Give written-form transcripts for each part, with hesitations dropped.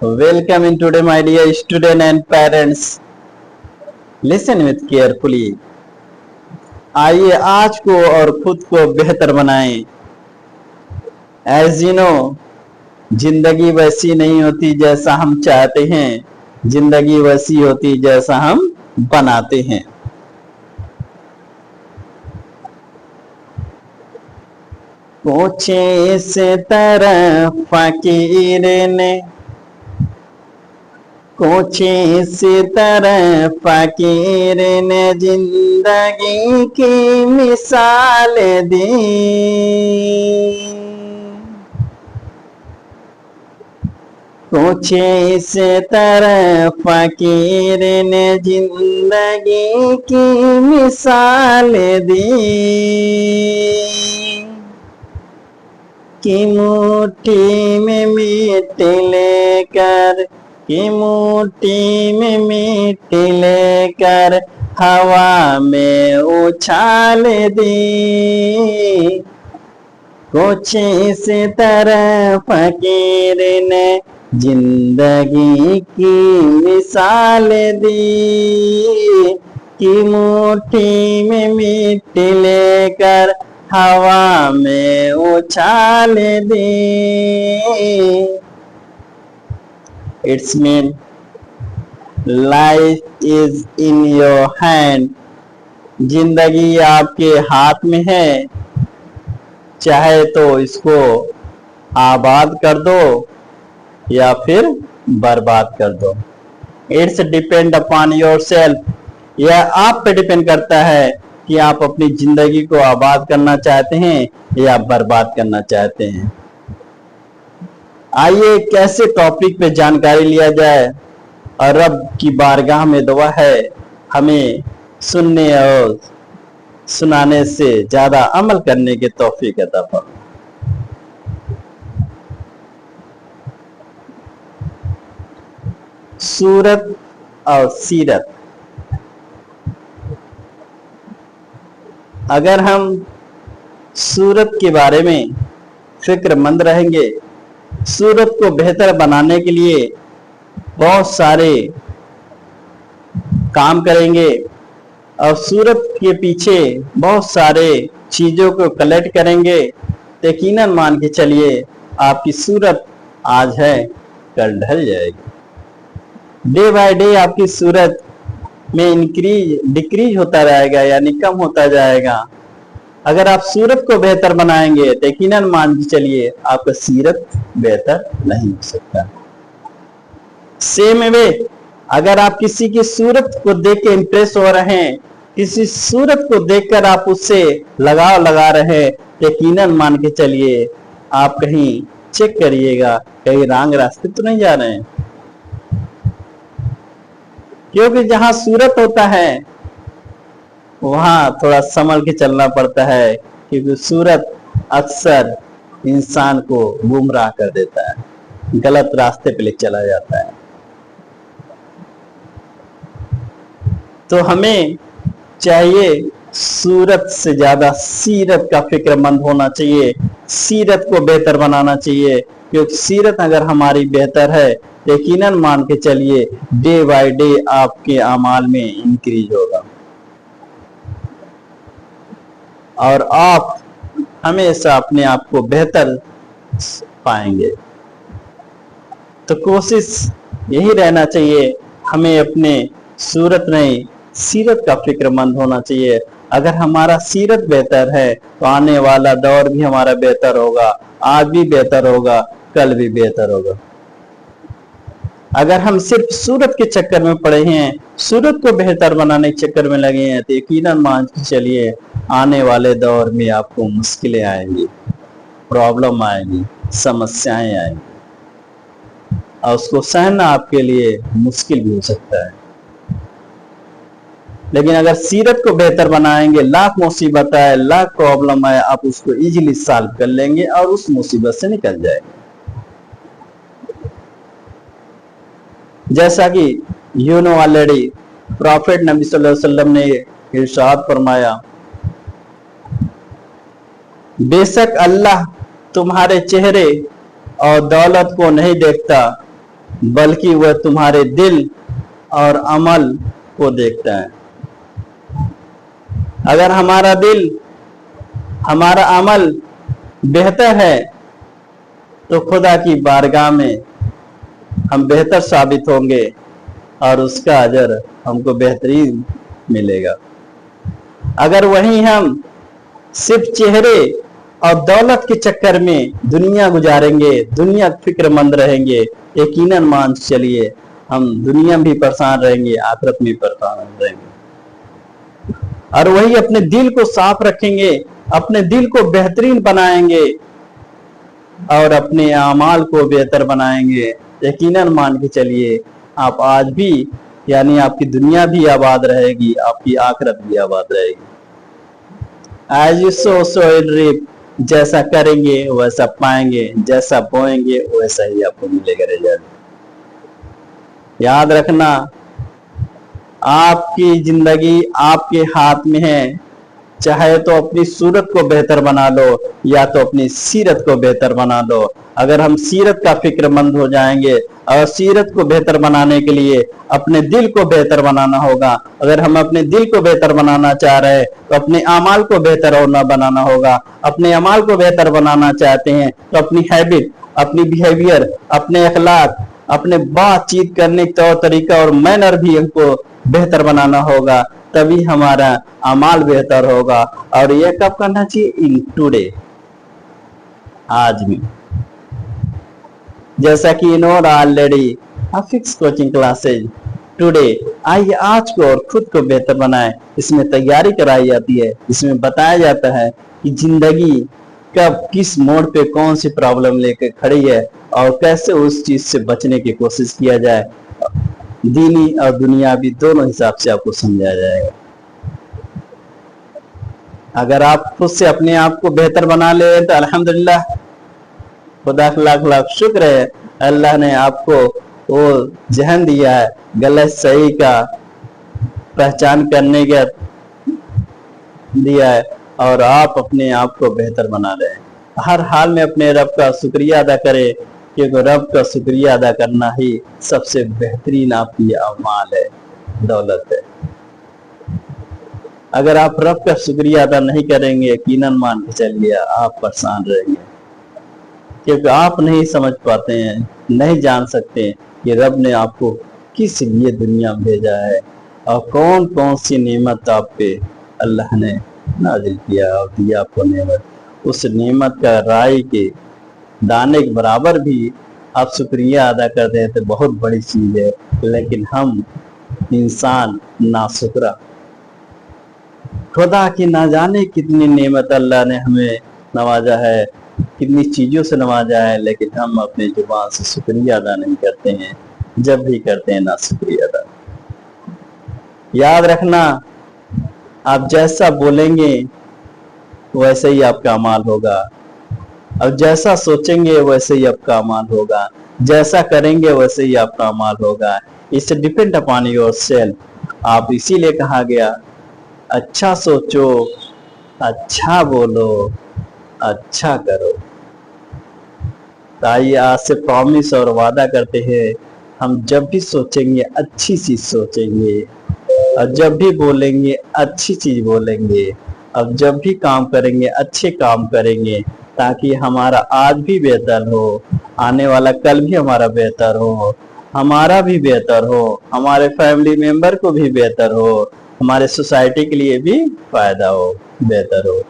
Welcome in today, my dear student and parents. Listen with carefully. आइए आज को और खुद को बेहतर बनाएं. As you know, जिंदगी वैसी नहीं होती जैसा हम चाहते हैं, जिंदगी वैसी होती जैसा हम बनाते हैं. पूछे इस तरह फकीर ने, कुछ इस तरह फकीर ने जिंदगी की मिसाल दी. कुछ इस तरह फकीर ने जिंदगी की मिसाल दी कि मुट्ठी में मिट्टी लेकर, कि मुट्ठी में मिट्टी लेकर हवा में उछाल दी. कुछ इस तरह फकीर ने जिंदगी की मिसाल दी कि मुट्ठी में मिट्टी लेकर हवा में उछाल दी. It's mean life is in your hand. जिंदगी आपके हाथ में है, चाहे तो इसको आबाद कर दो या फिर बर्बाद कर दो. It's depend upon yourself. यह आप पे डिपेंड करता है कि आप अपनी जिंदगी को आबाद करना चाहते हैं या बर्बाद करना चाहते हैं. आइए कैसे टॉपिक पे जानकारी लिया जाए, और रब की बारगाह में दुआ है हमें सुनने और सुनाने से ज्यादा अमल करने के तौफीक अता फरमाए. सूरत और सीरत. अगर हम सूरत के बारे में फिक्रमंद रहेंगे, सूरत को बेहतर बनाने के लिए बहुत सारे काम करेंगे और सूरत के पीछे बहुत सारे चीजों को कलेक्ट करेंगे, तो यकीनन मान के चलिए आपकी सूरत आज है कल ढल जाएगी. डे बाय डे आपकी सूरत में इंक्रीज डिक्रीज होता रहेगा, यानी कम होता जाएगा. अगर आप सूरत को बेहतर बनाएंगे तो यकीनन मान के चलिए आपका सीरत बेहतर नहीं हो सकता. सेम वे अगर आप किसी की सूरत को देख के इंप्रेस हो रहे हैं, किसी सूरत को देखकर आप उससे लगाव लगा रहे हैं, तो यकीनन मान के चलिए आप कहीं चेक करिएगा कहीं रॉन्ग रास्ते तो नहीं जा रहे हैं. क्योंकि जहां सूरत होता है वहां थोड़ा संभल के चलना पड़ता है, क्योंकि सूरत अक्सर इंसान को गुमराह कर देता है, गलत रास्ते पे ले चला जाता है. तो हमें चाहिए सूरत से ज्यादा सीरत का फिक्रमंद होना चाहिए, सीरत को बेहतर बनाना चाहिए. क्योंकि सीरत अगर हमारी बेहतर है, यकीनन मान के चलिए डे बाय डे आपके अमाल में इंक्रीज होगा और आप हमेशा अपने आप को बेहतर पाएंगे. तो कोशिश यही रहना चाहिए, हमें अपने सूरत नहीं सीरत का फिक्रमंद होना चाहिए. अगर हमारा सीरत बेहतर है तो आने वाला दौर भी हमारा बेहतर होगा, आज भी बेहतर होगा, कल भी बेहतर होगा. अगर हम सिर्फ सूरत के चक्कर में पड़े हैं, सूरत को बेहतर बनाने के चक्कर में लगे हैं, तो यकीनन मान के चलिए आने वाले दौर में आपको मुश्किलें आएंगी, प्रॉब्लम आएंगी, समस्याएं आएंगी और उसको सहना आपके लिए मुश्किल भी हो सकता है. लेकिन अगर सीरत को बेहतर बनाएंगे, लाख मुसीबत आए, लाख प्रॉब्लम आए, आप उसको इजीली सॉल्व कर लेंगे और उस मुसीबत से निकल जाएंगे. जैसा कि यू नो ऑलरेडी प्रॉफिट नबी सल्लल्लाहु अलैहि वसल्लम ने इरशाद फरमाया, बेशक अल्लाह तुम्हारे चेहरे और दौलत को नहीं देखता, बल्कि वह तुम्हारे दिल और अमल को देखता है। अगर हमारा दिल, हमारा अमल बेहतर है तो खुदा की बारगाह में हम बेहतर साबित होंगे और उसका अजर हमको बेहतरीन मिलेगा। अगर वहीं हम सिर्फ चेहरे और दौलत के चक्कर में दुनिया गुजारेंगे, दुनिया फिक्रमंद रहेंगे, यकीनन मान चलिए हम दुनिया में भी परेशान रहेंगे, आखिरत में भी परेशान रहेंगे। और वही अपने दिल को साफ रखेंगे, अपने दिल को बेहतरीन बनाएंगे और अपने अमाल को बेहतर बनाएंगे, यकीनन मान के चलिए आप आज भी, यानी आपकी दुनिया भी आबाद रहेगी, आपकी आखिरत भी आबाद रहेगी। As you sow, so you reap। जैसा करेंगे वैसा पाएंगे, जैसा बोएंगे वैसा ही आपको मिलेगा रिजल्ट। याद रखना, आपकी जिंदगी आपके हाथ में है। चाहे तो अपनी सूरत को बेहतर बना लो या तो अपनी सीरत को बेहतर बना लो। अगर हम सीरत का फिक्रमंद हो जाएंगे और सीरत को बेहतर बनाने के लिए अपने दिल को बेहतर बनाना होगा। अगर हम अपने दिल को बेहतर बनाना चाह रहे हैं तो अपने अमाल को बेहतर होना बनाना होगा। अपने अमाल को बेहतर बनाना चाहते हैं तो अपनी हैबिट, अपनी बिहेवियर, अपने अखलाक, अपने बातचीत करने का तौर तरीका और मैनर भी हमको बेहतर बनाना होगा, तभी हमारा अमाल बेहतर होगा। और यह कब करना चाहिए? इन टुडे, आज में। जैसा कि इन्होंने already fix coaching classes today, आइए आज को और खुद को बेहतर बनाए, इसमें तैयारी कराई जाती है। इसमें बताया जाता है कि जिंदगी कब किस मोड़ पे कौन सी प्रॉब्लम लेकर खड़ी है और कैसे उस चीज से बचने की कोशिश किया जाए। दीनी और दुनियावी दोनों हिसाब से आपको समझाया जाएगा। अगर आप खुद से अपने आप को बेहतर बना ले तो अल्हम्दुलिल्लाह, खुदा का लाख लाख शुक्र है, अल्लाह ने आपको वो जहन दिया है, गलत सही का पहचान करने का दिया है और आप अपने आप को बेहतर बना रहे हैं। हर हाल में अपने रब का शुक्रिया अदा करें, क्योंकि रब का शुक्रिया अदा करना ही सबसे बेहतरीन आपकी अमाल है, दौलत है। अगर आप रब का शुक्रिया अदा नहीं करेंगे, यकीनन मान के चलिए आप परेशान रहेंगे, क्योंकि आप नहीं समझ पाते हैं, नहीं जान सकते कि रब ने आपको किस लिए दुनिया में भेजा है और कौन कौन सी नेमत आप पे अल्लाह ने नाजिल किया और दिया आपको नेमत। उस नेमत का राई के दाने के बराबर भी आप शुक्रिया अदा कर दें तो बहुत बड़ी चीज है। लेकिन हम इंसान नाशुक्रा, खुदा की ना जाने कितनी नेमत अल्लाह ने हमें नवाजा है, कितनी चीजों से नवाजा है, लेकिन हम अपने जुबान से शुक्रिया अदा नहीं करते हैं। जब भी करते हैं ना शुक्रिया अदा। याद रखना, आप जैसा बोलेंगे वैसे ही आपका अमाल होगा और जैसा सोचेंगे वैसे ही आपका अमाल होगा, जैसा करेंगे वैसे ही आपका अमाल होगा। It's depend upon your self. आप इसीलिए कहा गया अच्छा सोचो, अच्छा बोलो, अच्छा करो। ताई आज से प्रॉमिस और वादा करते हैं, हम जब भी सोचेंगे अच्छी चीज सोचेंगे और जब भी बोलेंगे अच्छी चीज बोलेंगे, अब जब भी काम करेंगे अच्छे काम करेंगे, ताकि हमारा आज भी बेहतर हो, आने वाला कल भी हमारा बेहतर हो, हमारा भी बेहतर हो, हमारे फैमिली मेंबर को भी बेहतर हो, हमारे सोसाइटी के लिए भी फायदा हो, बेहतर हो।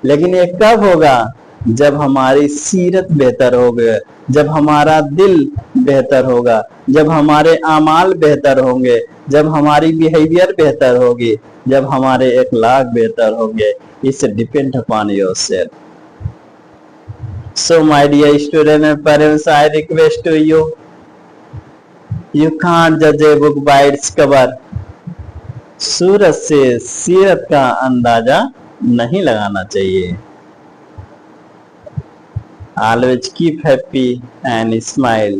लेकिन ये कब होगा? जब हमारी सीरत बेहतर होगी, जब हमारा दिल बेहतर होगा, जब हमारे अमाल बेहतर होंगे, जब हमारी बिहेवियर बेहतर होगी, जब हमारे अखलाक बेहतर होंगे। It's depend upon yourself. So my dear student and parents, I request to you, you can't judge a book by its cover। सूरत से सीरत का अंदाजा नहीं लगाना चाहिए। Always keep happy and smile।